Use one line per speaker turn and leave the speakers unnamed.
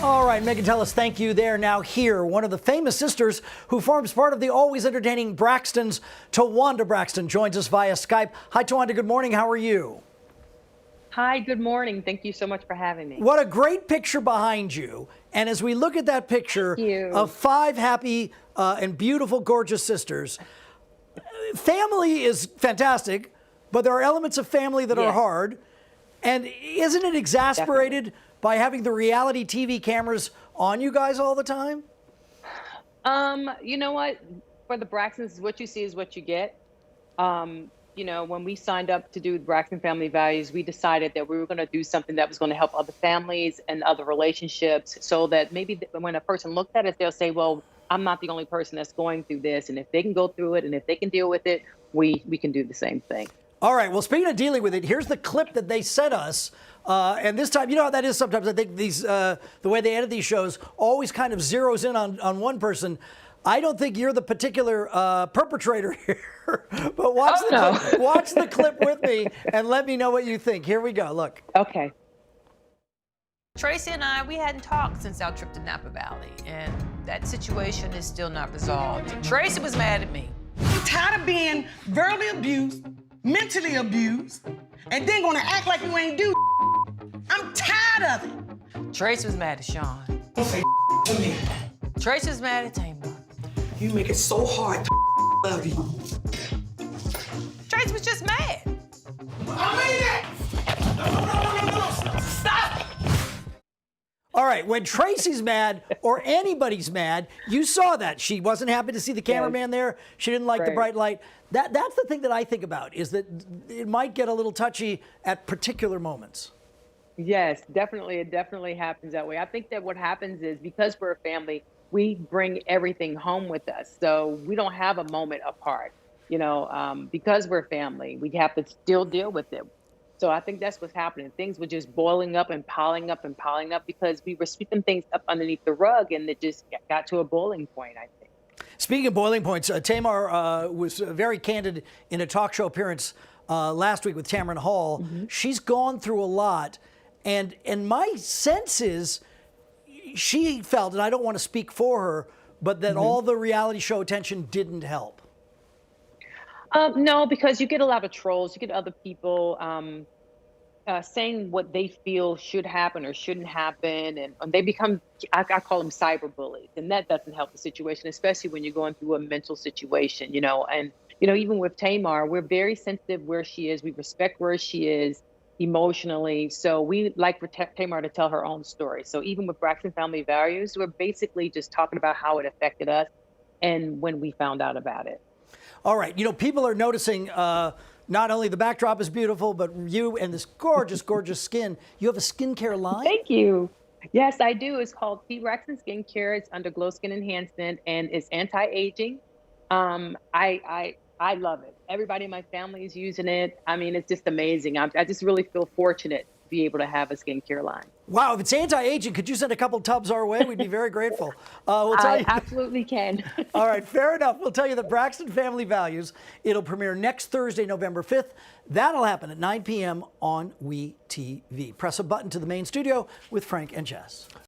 All right, Megan, tell us, thank you there. Now here, one of the famous sisters who forms part of the always entertaining Braxton's, Towanda Braxton, joins us via Skype. Hi, Towanda, good morning. How are you?
Hi, good morning. Thank you so much for having me.
What a great picture behind you. And as we look at that picture
Thank you.
of five happy and beautiful, gorgeous sisters, family is fantastic, but there are elements of family that are hard. And isn't it exasperated by having the reality TV cameras on you guys all the time?
You know what? For the Braxtons, what you see is what you get. You know, when we signed up to do Braxton Family Values, we decided that we were going to do something that was going to help other families and other relationships, so that maybe when a person looks at it, they'll say, well, I'm not the only person that's going through this. And if they can go through it and if they can deal with it, we can do the same thing.
All right. Well, speaking of dealing with it, here's the clip that they sent us. And this time, you know how that is sometimes. I think these, the way they edit these shows always kind of zeroes in on one person. I don't think you're the particular perpetrator here, but watch clip, watch the clip with me and let me know what you think. Here we go. Look.
Okay.
Tracy and I, we hadn't talked since our trip to Napa Valley, and that situation is still not resolved. Tracy was mad at me.
I'm tired of being verbally abused, mentally abused, and then gonna act like you ain't do. I'm tired of it.
Tracy was mad at Sean.
Don't say to me.
Tracy was mad at Tamar.
You make it so hard to love you.
Tracy was just mad.
I mean it! No. Stop!
All right, when Tracy's mad or anybody's mad, you saw that. She wasn't happy to see the cameraman there. She didn't like the bright light. That's the thing that I think about, is that it might get a little touchy at particular moments.
Yes, definitely. It definitely happens that way. I think that what happens is, because we're a family, we bring everything home with us. So we don't have a moment apart, you know, because we're family, we have to still deal with it. So I think that's what's happening. Things were just boiling up and piling up and piling up because we were sweeping things up underneath the rug, and it just got to a boiling point, I think. Speaking
of boiling points, Tamar was very candid in a talk show appearance last week with Tamron Hall. Mm-hmm. She's gone through a lot. And my sense is she felt, and I don't want to speak for her, but that all the reality show attention didn't help.
No, because you get a lot of trolls. You get other people saying what they feel should happen or shouldn't happen. And they become, I call them cyberbullies. And that doesn't help the situation, especially when you're going through a mental situation, you know. And, you know, even with Tamar, we're very sensitive where she is. We respect where she is emotionally. So we like for Tamar to tell her own story. So even with Braxton Family Values, we're basically just talking about how it affected us and when we found out about it.
All right. You know, people are noticing not only the backdrop is beautiful, but you and this gorgeous, gorgeous skin. You have a skincare line?
Thank you. Yes, I do. It's called Braxton Skincare. It's under Glow Skin Enhancement, and it's anti-aging. I love it. Everybody in my family is using it. I mean, it's just amazing. I just really feel fortunate to be able to have a skincare line.
Wow, if it's anti-aging, could you send a couple tubs our way? We'd be very grateful. We'll tell you.
Absolutely can.
All right, fair enough. We'll tell you that Braxton Family Values, it'll premiere next Thursday, November 5th. That'll happen at 9 p.m. on WeTV. Press a button to the main studio with Frank and Jess.